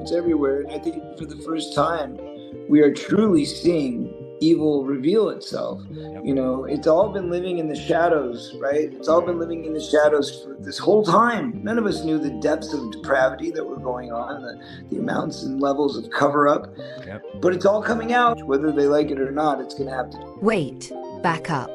It's everywhere. And I think for the first time, we are truly seeing evil reveal itself. You know, it's all been living in the shadows, right? It's all been living in the shadows for this whole time. None of us knew the depths of depravity that were going on, the amounts and levels of cover up. But it's all coming out. Whether they like it or not, it's going to have to. Wait, back up.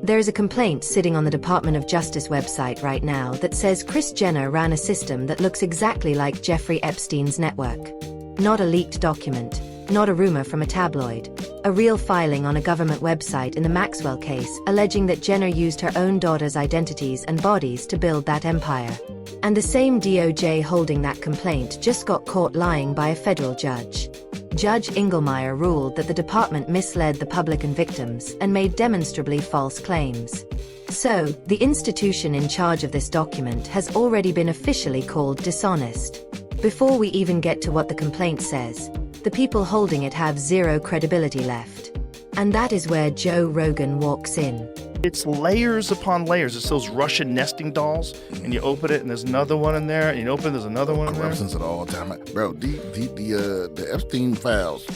There is a complaint sitting on the Department of Justice website right now that says Kris Jenner ran a system that looks exactly like Jeffrey Epstein's network. Not a leaked document, not a rumor from a tabloid. A real filing on a government website in the Maxwell case alleging that Jenner used her own daughter's identities and bodies to build that empire. And the same DOJ holding that complaint just got caught lying by a federal judge. Judge Engelmeyer ruled that the department misled the public and victims and made demonstrably false claims. So, the institution in charge of this document has already been officially called dishonest. Before we even get to what the complaint says, the people holding it have zero credibility left. And that is where Joe Rogan walks in. It's layers upon layers. It's those Russian nesting dolls, and you open it, and there's another one in there, and you open it, there's another one in there. Corruptions at all time. Bro, the Epstein files.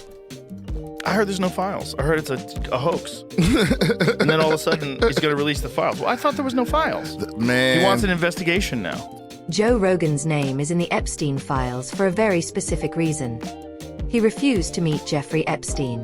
I heard there's no files. I heard it's a hoax. And then all of a sudden, he's going to release the files. Well, I thought there was no files. Man. He wants an investigation now. Joe Rogan's name is in the Epstein files for a very specific reason. He refused to meet Jeffrey Epstein.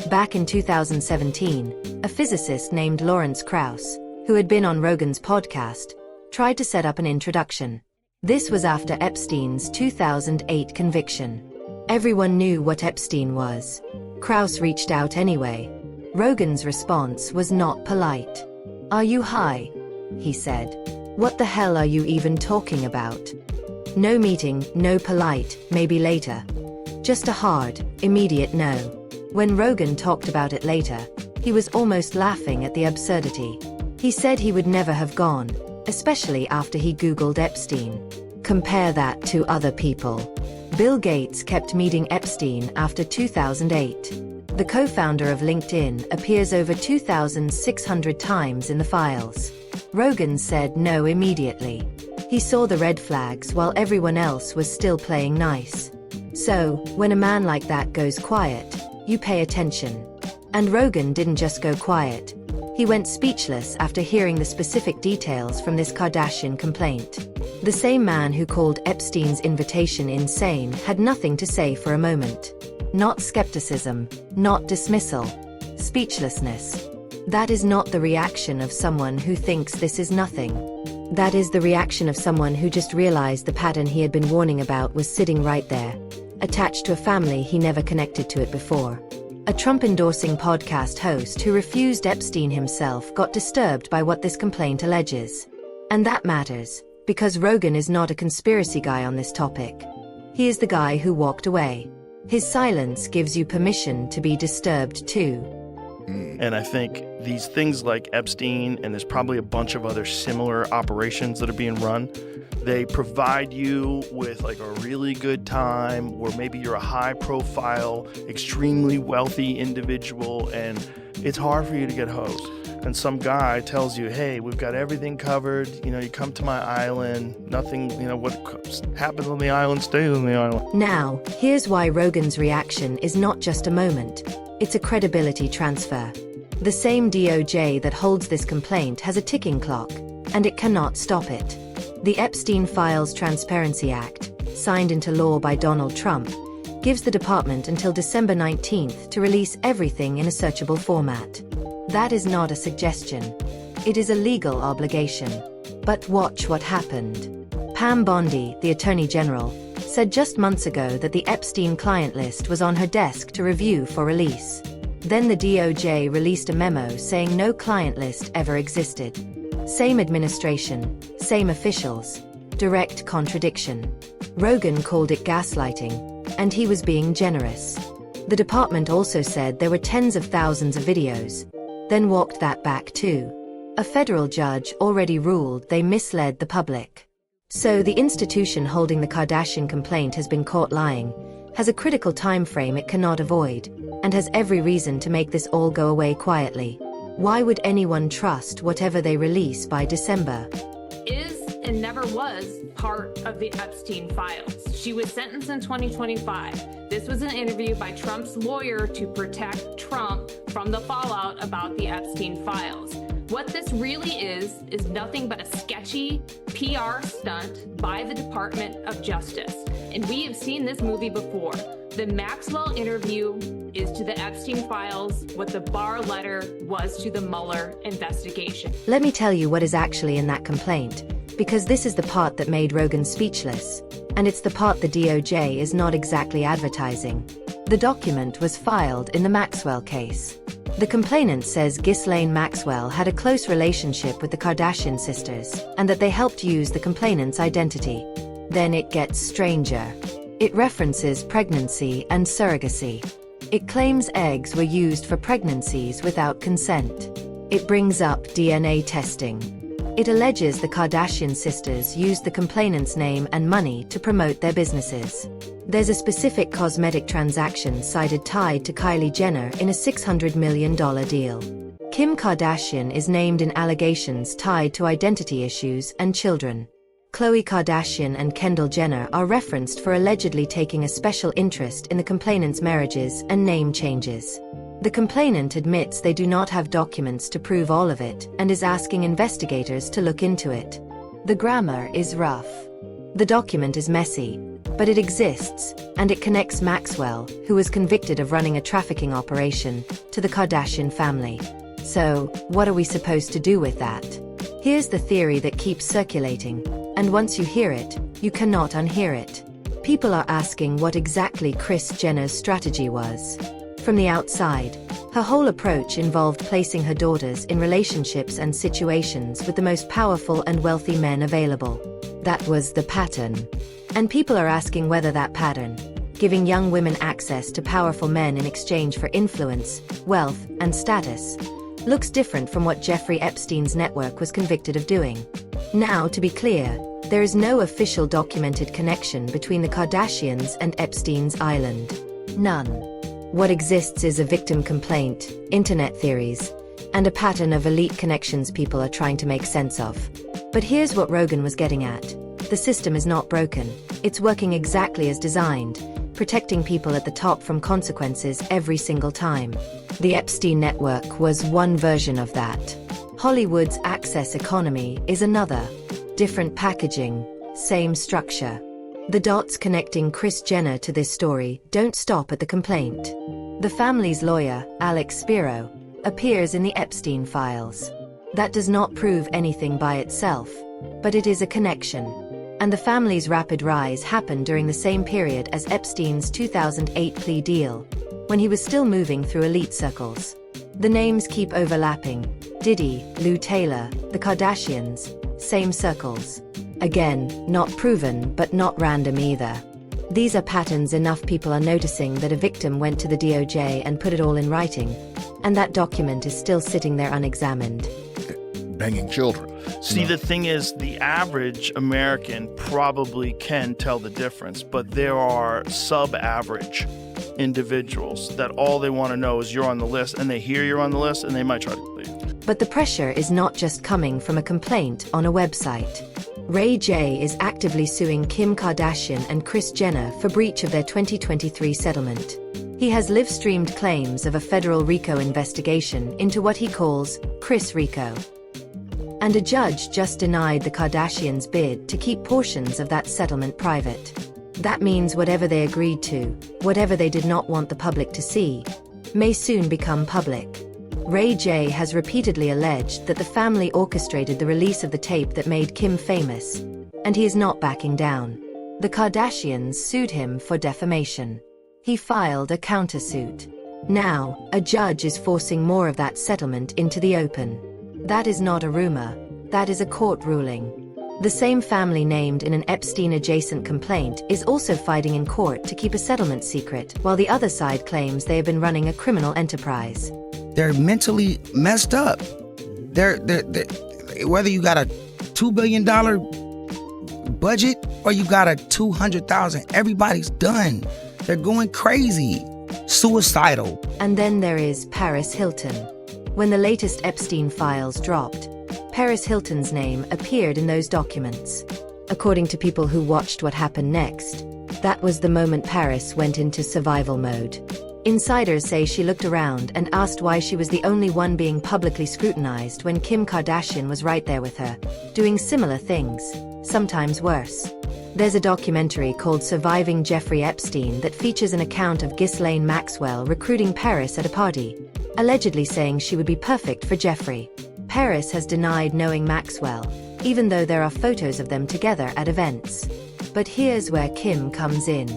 Back in 2017, a physicist named Lawrence Krauss, who had been on Rogan's podcast, tried to set up an introduction. This was after Epstein's 2008 conviction. Everyone knew what Epstein was. Krauss reached out anyway. Rogan's response was not polite. "Are you high?" he said. "What the hell are you even talking about?" No meeting, no polite, maybe later. Just a hard, immediate no. When Rogan talked about it later, he was almost laughing at the absurdity. He said he would never have gone, especially after he Googled Epstein. Compare that to other people. Bill Gates kept meeting Epstein after 2008. The co-founder of LinkedIn appears over 2,600 times in the files. Rogan said no immediately. He saw the red flags while everyone else was still playing nice. So, when a man like that goes quiet, you pay attention. And Rogan didn't just go quiet. He went speechless after hearing the specific details from this Kardashian complaint. The same man who called Epstein's invitation insane had nothing to say for a moment. Not skepticism, not dismissal. Speechlessness. That is not the reaction of someone who thinks this is nothing. That is the reaction of someone who just realized the pattern he had been warning about was sitting right there, attached to a family he never connected to it before. A Trump-endorsing podcast host who refused Epstein himself got disturbed by what this complaint alleges. And that matters, because Rogan is not a conspiracy guy on this topic. He is the guy who walked away. His silence gives you permission to be disturbed too. And I think these things like Epstein, and there's probably a bunch of other similar operations that are being run, they provide you with like a really good time, or maybe you're a high profile, extremely wealthy individual, and it's hard for you to get hosed. And some guy tells you, hey, we've got everything covered. You know, you come to my island, nothing, what happens on the island stays on the island. Now, here's why Rogan's reaction is not just a moment. It's a credibility transfer. The same DOJ that holds this complaint has a ticking clock, and it cannot stop it. The Epstein Files Transparency Act, signed into law by Donald Trump, gives the department until December 19th to release everything in a searchable format. That is not a suggestion. It is a legal obligation. But watch what happened. Pam Bondi, the Attorney General, said just months ago that the Epstein client list was on her desk to review for release. Then the DOJ released a memo saying no client list ever existed. Same administration, same officials. Direct contradiction. Rogan called it gaslighting, and he was being generous. The department also said there were tens of thousands of videos, then walked that back too. A federal judge already ruled they misled the public. So the institution holding the Kardashian complaint has been caught lying, has a critical time frame it cannot avoid, and has every reason to make this all go away quietly. Why would anyone trust whatever they release by December? Is an Kardashian never was part of the Epstein files. She was sentenced in 2025. This was an interview by Trump's lawyer to protect Trump from the fallout about the Epstein files. What this really is nothing but a sketchy PR stunt by the Department of Justice. And we have seen this movie before. The Maxwell interview is to the Epstein files what the Barr letter was to the Mueller investigation. Let me tell you what is actually in that complaint, because this is the part that made Rogan speechless, and it's the part the DOJ is not exactly advertising. The document was filed in the Maxwell case. The complainant says Ghislaine Maxwell had a close relationship with the Kardashian sisters, and that they helped use the complainant's identity. Then it gets stranger. It references pregnancy and surrogacy. It claims eggs were used for pregnancies without consent. It brings up DNA testing. It alleges the Kardashian sisters used the complainant's name and money to promote their businesses. There's a specific cosmetic transaction cited tied to Kylie Jenner in a $600 million deal. Kim Kardashian is named in allegations tied to identity issues and children. Khloe Kardashian and Kendall Jenner are referenced for allegedly taking a special interest in the complainant's marriages and name changes. The complainant admits they do not have documents to prove all of it and is asking investigators to look into it. The grammar is rough. The document is messy, but it exists, and it connects Maxwell, who was convicted of running a trafficking operation, to the Kardashian family. So, what are we supposed to do with that? Here's the theory that keeps circulating, and once you hear it, you cannot unhear it. People are asking what exactly Kris Jenner's strategy was. From the outside, her whole approach involved placing her daughters in relationships and situations with the most powerful and wealthy men available. That was the pattern. And people are asking whether that pattern, giving young women access to powerful men in exchange for influence, wealth, and status, looks different from what Jeffrey Epstein's network was convicted of doing. Now, to be clear, there is no official documented connection between the Kardashians and Epstein's island. None. What exists is a victim complaint, internet theories, and a pattern of elite connections people are trying to make sense of. But here's what Rogan was getting at. The system is not broken. It's working exactly as designed, protecting people at the top from consequences every single time. The Epstein network was one version of that. Hollywood's access economy is another. Different packaging, same structure. The dots connecting Kris Jenner to this story don't stop at the complaint. The family's lawyer, Alex Spiro, appears in the Epstein files. That does not prove anything by itself, but it is a connection. And the family's rapid rise happened during the same period as Epstein's 2008 plea deal, when he was still moving through elite circles. The names keep overlapping. Diddy, Lou Taylor, the Kardashians, same circles. Again, not proven, but not random either. These are patterns enough people are noticing that a victim went to the DOJ and put it all in writing, and that document is still sitting there unexamined. Banging children. See, the thing is, the average American probably can tell the difference, but there are sub-average individuals that all they want to know is you're on the list, and they hear you're on the list, and they might try to leave. But the pressure is not just coming from a complaint on a website. Ray J is actively suing Kim Kardashian and Kris Jenner for breach of their 2023 settlement. He has live-streamed claims of a federal RICO investigation into what he calls Kris RICO. And a judge just denied the Kardashians' bid to keep portions of that settlement private. That means whatever they agreed to, whatever they did not want the public to see, may soon become public. Ray J has repeatedly alleged that the family orchestrated the release of the tape that made Kim famous, and he is not backing down. The Kardashians sued him for defamation. He filed a countersuit. Now, a judge is forcing more of that settlement into the open. That is not a rumor, that is a court ruling. The same family named in an Epstein-adjacent complaint is also fighting in court to keep a settlement secret, while the other side claims they have been running a criminal enterprise. They're mentally messed up. They're whether you got a $2 billion budget or you got a $200,000, everybody's done. They're going crazy, suicidal. And then there is Paris Hilton. When the latest Epstein files dropped, Paris Hilton's name appeared in those documents. According to people who watched what happened next, that was the moment Paris went into survival mode. Insiders say she looked around and asked why she was the only one being publicly scrutinized when Kim Kardashian was right there with her, doing similar things, sometimes worse. There's a documentary called Surviving Jeffrey Epstein that features an account of Ghislaine Maxwell recruiting Paris at a party, allegedly saying she would be perfect for Jeffrey. Paris has denied knowing Maxwell, even though there are photos of them together at events. But here's where Kim comes in.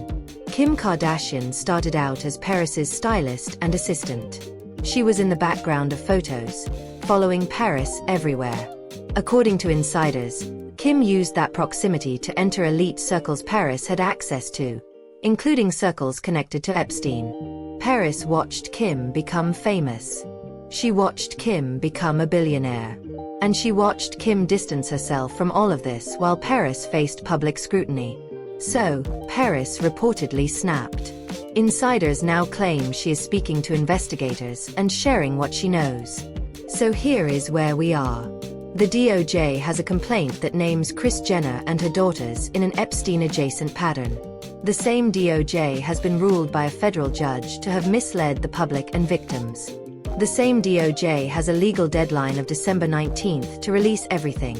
Kim Kardashian started out as Paris's stylist and assistant. She was in the background of photos, following Paris everywhere. According to insiders, Kim used that proximity to enter elite circles Paris had access to, including circles connected to Epstein. Paris watched Kim become famous. She watched Kim become a billionaire. And she watched Kim distance herself from all of this while Paris faced public scrutiny. So, Paris reportedly snapped. Insiders now claim she is speaking to investigators and sharing what she knows. So here is where we are. The DOJ has a complaint that names Kris Jenner and her daughters in an Epstein-adjacent pattern. The same DOJ has been ruled by a federal judge to have misled the public and victims. The same DOJ has a legal deadline of December 19th to release everything,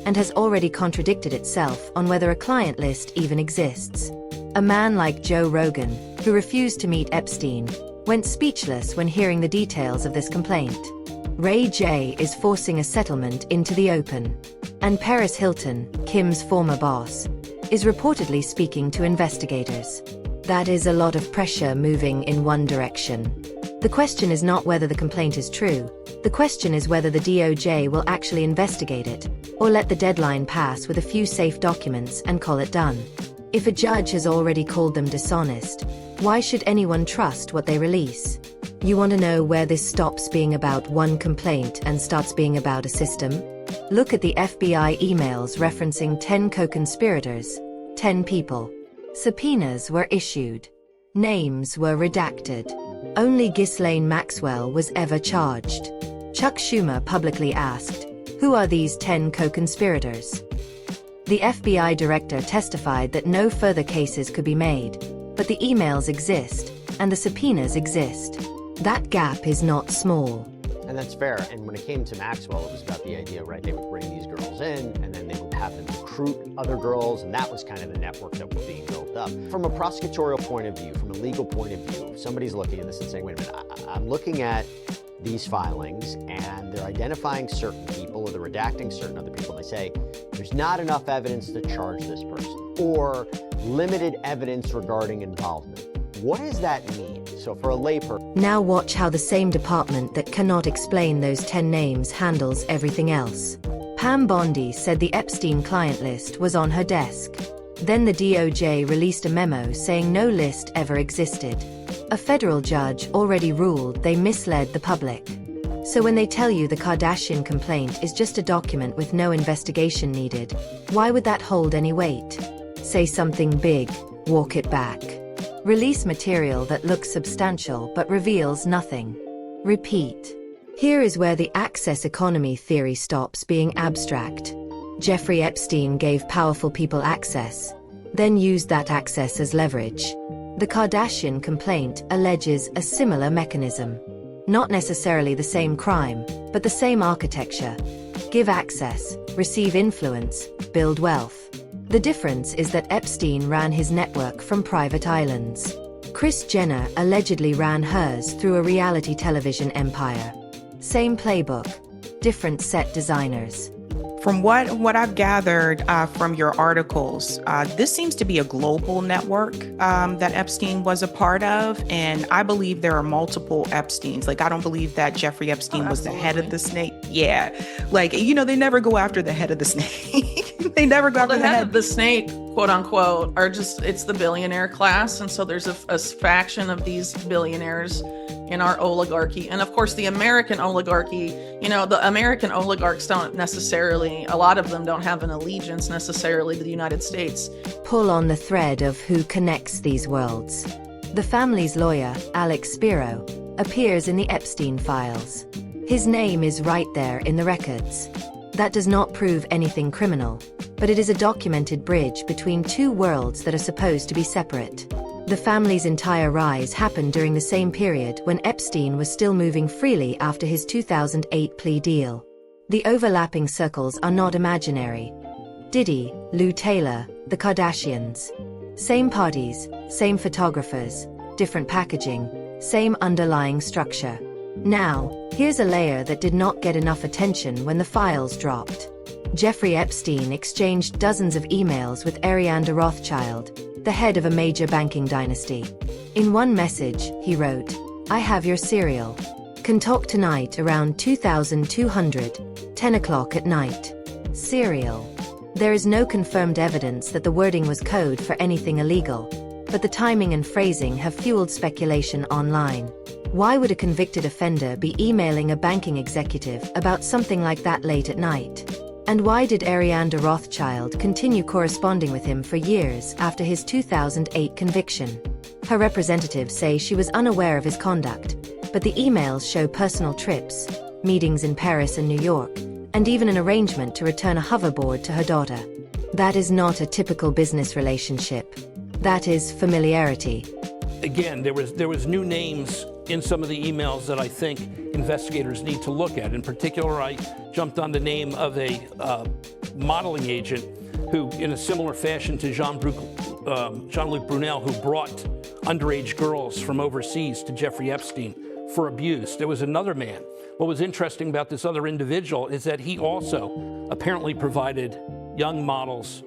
and has already contradicted itself on whether a client list even exists. A man like Joe Rogan, who refused to meet Epstein, went speechless when hearing the details of this complaint. Ray J is forcing a settlement into the open. And Paris Hilton, Kim's former boss, is reportedly speaking to investigators. That is a lot of pressure moving in one direction. The question is not whether the complaint is true. The question is whether the DOJ will actually investigate it, or let the deadline pass with a few safe documents and call it done. If a judge has already called them dishonest, why should anyone trust what they release? You want to know where this stops being about one complaint and starts being about a system? Look at the FBI emails referencing 10 co-conspirators, 10 people. Subpoenas were issued. Names were redacted. Only Ghislaine Maxwell was ever charged. Chuck Schumer publicly asked, "Who are these 10 co-conspirators?" The FBI director testified that no further cases could be made, but the emails exist, and the subpoenas exist. That gap is not small. And that's fair. And when it came to Maxwell, it was about the idea, right? They would bring these girls in, and then they would have them recruit other girls, and that was kind of the network that was being built up. From a prosecutorial point of view, from a legal point of view, if somebody's looking at this and saying, wait a minute, I'm looking at these filings, and they're identifying certain people, or they're redacting certain other people, and they say, there's not enough evidence to charge this person, or limited evidence regarding involvement. What does that mean? So for a layperson. Now watch how the same department that cannot explain those 10 names handles everything else. Pam Bondi said the Epstein client list was on her desk. Then the DOJ released a memo saying no list ever existed. A federal judge already ruled they misled the public. So when they tell you the Kardashian complaint is just a document with no investigation needed, why would that hold any weight? Say something big, walk it back. Release material that looks substantial but reveals nothing. Repeat. Here is where the access economy theory stops being abstract. Jeffrey Epstein gave powerful people access, then used that access as leverage. The Kardashian complaint alleges a similar mechanism. Not necessarily the same crime, but the same architecture. Give access, receive influence, build wealth. The difference is that Epstein ran his network from private islands. Kris Jenner allegedly ran hers through a reality television empire. Same playbook, different set designers. From what I've gathered from your articles, this seems to be a global network that Epstein was a part of, and I believe there are multiple Epsteins. Like, I don't believe that Jeffrey Epstein was the head of the snake. Yeah, like, you know, they never go after the head of the snake. They never go after the head of the snake, quote unquote, are just, it's the billionaire class, and so there's a faction of these billionaires in our oligarchy. And of course, the American oligarchy, you know, the American oligarchs don't necessarily, a lot of them don't have an allegiance necessarily to the United States. Pull on the thread of who connects these worlds. The family's lawyer, Alex Spiro, appears in the Epstein files. His name is right there in the records. That does not prove anything criminal, but it is a documented bridge between two worlds that are supposed to be separate. The family's entire rise happened during the same period when Epstein was still moving freely after his 2008 plea deal. The overlapping circles are not imaginary. Diddy, Lou Taylor, the Kardashians. Same parties, same photographers, different packaging, same underlying structure. Now, here's a layer that did not get enough attention when the files dropped. Jeffrey Epstein exchanged dozens of emails with Ariane Rothschild, the head of a major banking dynasty. In one message, he wrote, "I have your cereal. Can talk tonight around 2200, 10 o'clock at night." Cereal. There is no confirmed evidence that the wording was code for anything illegal, but the timing and phrasing have fueled speculation online. Why would a convicted offender be emailing a banking executive about something like that late at night? And why did Ariane Rothschild continue corresponding with him for years after his 2008 conviction? Her representatives say she was unaware of his conduct, but the emails show personal trips, meetings in Paris and New York, and even an arrangement to return a hoverboard to her daughter. That is not a typical business relationship. That is familiarity. Again, there was new names in some of the emails that I think investigators need to look at. In particular, I jumped on the name of a modeling agent who, in a similar fashion to Jean-Luc Brunel, who brought underage girls from overseas to Jeffrey Epstein for abuse. There was another man. What was interesting about this other individual is that he also apparently provided young models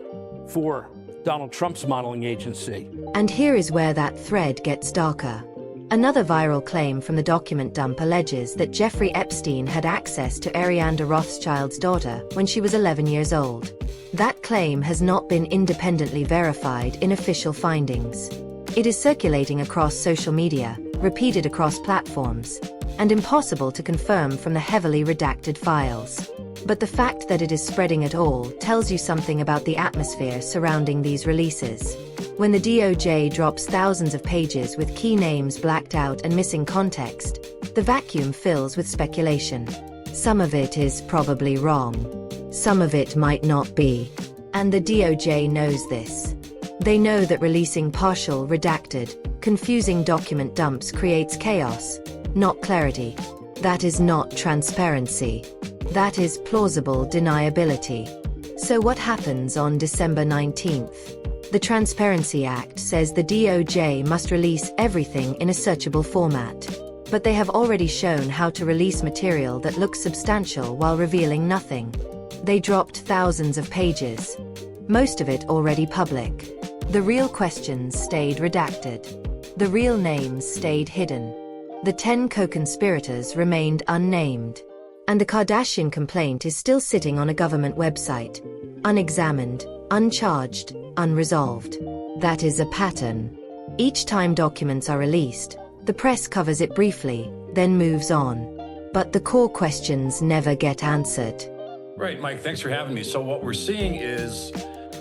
for Donald Trump's modeling agency. And here is where that thread gets darker. Another viral claim from the document dump alleges that Jeffrey Epstein had access to Ariane Rothschild's daughter when she was 11 years old. That claim has not been independently verified in official findings. It is circulating across social media, repeated across platforms, and impossible to confirm from the heavily redacted files. But the fact that it is spreading at all tells you something about the atmosphere surrounding these releases. When the DOJ drops thousands of pages with key names blacked out and missing context, the vacuum fills with speculation. Some of it is probably wrong. Some of it might not be. And the DOJ knows this. They know that releasing partial, redacted, confusing document dumps creates chaos, not clarity. That is not transparency. That is plausible deniability. So what happens on December 19th? The Transparency Act says the DOJ must release everything in a searchable format. But they have already shown how to release material that looks substantial while revealing nothing. They dropped thousands of pages. Most of it already public. The real questions stayed redacted. The real names stayed hidden. The 10 co-conspirators remained unnamed. And the Kardashian complaint is still sitting on a government website, unexamined, uncharged, unresolved. That is a pattern. Each time documents are released, the press covers it briefly, then moves on. But the core questions never get answered. Right, Mike, thanks for having me. So what we're seeing is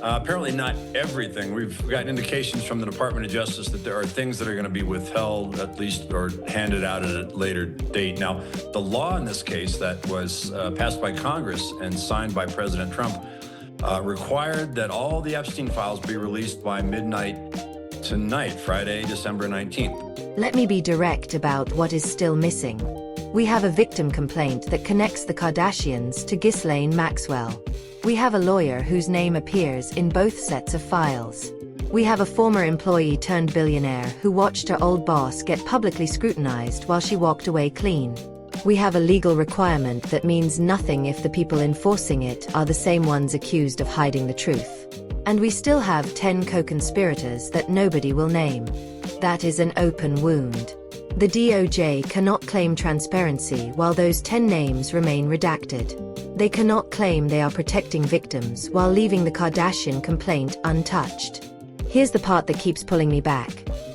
apparently not everything. We've got indications from the Department of Justice that there are things that are going to be withheld, at least, or handed out at a later date. Now, the law in this case that was passed by Congress and signed by President Trump required that all the Epstein files be released by midnight tonight, Friday, December 19th. Let me be direct about what is still missing. We have a victim complaint that connects the Kardashians to Ghislaine Maxwell. We have a lawyer whose name appears in both sets of files. We have a former employee turned billionaire who watched her old boss get publicly scrutinized while she walked away clean. We have a legal requirement that means nothing if the people enforcing it are the same ones accused of hiding the truth. And we still have 10 co-conspirators that nobody will name. That is an open wound. The DOJ cannot claim transparency while those 10 names remain redacted. They cannot claim they are protecting victims while leaving the Kardashian complaint untouched. Here's the part that keeps pulling me back.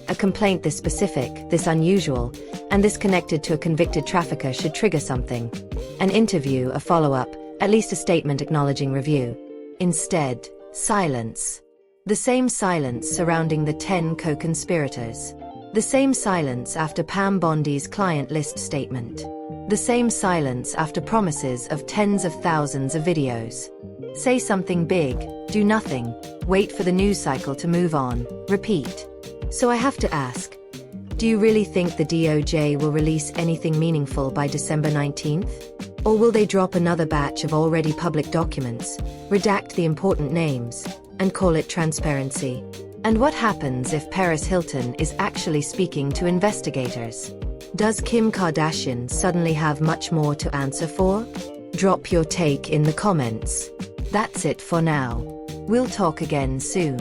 A complaint this specific, this unusual, and this connected to a convicted trafficker should trigger something. An interview, a follow-up, at least a statement acknowledging review. Instead, silence. The same silence surrounding the 10 co-conspirators. The same silence after Pam Bondi's client list statement. The same silence after promises of tens of thousands of videos. Say something big, do nothing, wait for the news cycle to move on, repeat. So I have to ask, do you really think the DOJ will release anything meaningful by December 19th? Or will they drop another batch of already public documents, redact the important names, and call it transparency? And what happens if Paris Hilton is actually speaking to investigators? Does Kim Kardashian suddenly have much more to answer for? Drop your take in the comments. That's it for now. We'll talk again soon.